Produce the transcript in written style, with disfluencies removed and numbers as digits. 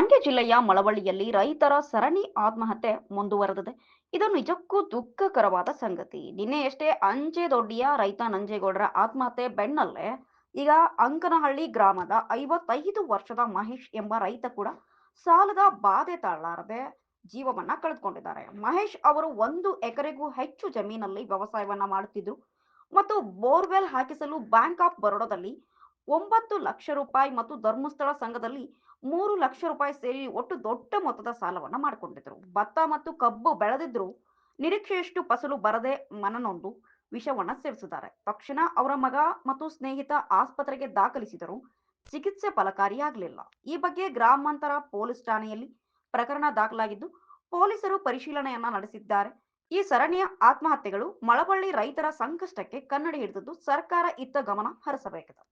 ಮಂಡ್ಯ ಜಿಲ್ಲೆಯ ಮಳವಳ್ಳಿಯಲ್ಲಿ ರೈತರ ಸರಣಿ ಆತ್ಮಹತ್ಯೆ ಮುಂದುವರೆದಿದೆ. ಇದು ನಿಜಕ್ಕೂ ದುಃಖಕರವಾದ ಸಂಗತಿ. ನಿನ್ನೆಯಷ್ಟೇ ಅಂಚೆದೊಡ್ಡಿಯ ರೈತ ನಂಜೇಗೌಡರ ಆತ್ಮಹತ್ಯೆ ಬೆನ್ನಲ್ಲೇ ಈಗ ಅಂಕನಹಳ್ಳಿ ಗ್ರಾಮದ 55 ವರ್ಷದ ಮಹೇಶ್ ಎಂಬ ರೈತ ಕೂಡ ಸಾಲದ ಬಾಧೆ ತಾಳಲಾರದೆ ಜೀವವನ್ನ ಕಳೆದುಕೊಂಡಿದ್ದಾರೆ. ಮಹೇಶ್ ಅವರು 1 ಎಕರೆಗೂ ಹೆಚ್ಚು ಜಮೀನಲ್ಲಿ ವ್ಯವಸಾಯವನ್ನ ಮಾಡುತ್ತಿದ್ರು ಮತ್ತು ಬೋರ್ವೆಲ್ ಹಾಕಿಸಲು ಬ್ಯಾಂಕ್ ಆಫ್ ಬರೋಡಾದಲ್ಲಿ 9 ಲಕ್ಷ ರೂಪಾಯಿ ಮತ್ತು ಧರ್ಮಸ್ಥಳ ಸಂಘದಲ್ಲಿ 3 ಲಕ್ಷ ರೂಪಾಯಿ ಸೇರಿ ಒಟ್ಟು ದೊಡ್ಡ ಮೊತ್ತದ ಸಾಲವನ್ನ ಮಾಡಿಕೊಂಡಿದ್ರು. ಭತ್ತ ಮತ್ತು ಕಬ್ಬು ಬೆಳೆದಿದ್ರು ನಿರೀಕ್ಷೆಯಷ್ಟು ಫಸಲು ಬರದೆ ಮನನೊಂದು ವಿಷವನ್ನ ಸೇವಿಸಿದ್ದಾರೆ. ತಕ್ಷಣ ಅವರ ಮಗ ಮತ್ತು ಸ್ನೇಹಿತ ಆಸ್ಪತ್ರೆಗೆ ದಾಖಲಿಸಿದರು. ಚಿಕಿತ್ಸೆ ಫಲಕಾರಿಯಾಗಲಿಲ್ಲ. ಈ ಬಗ್ಗೆ ಗ್ರಾಮಾಂತರ ಪೊಲೀಸ್ ಠಾಣೆಯಲ್ಲಿ ಪ್ರಕರಣ ದಾಖಲಾಗಿದ್ದು ಪೊಲೀಸರು ಪರಿಶೀಲನೆಯನ್ನ ನಡೆಸಿದ್ದಾರೆ. ಈ ಸರಣಿಯ ಆತ್ಮಹತ್ಯೆಗಳು ಮಳವಳ್ಳಿ ರೈತರ ಸಂಕಷ್ಟಕ್ಕೆ ಕನ್ನಡಿ ಹಿಡಿದಿದ್ದು ಸರ್ಕಾರ ಇತ್ತ ಗಮನ ಹರಿಸಬೇಕಿದೆ.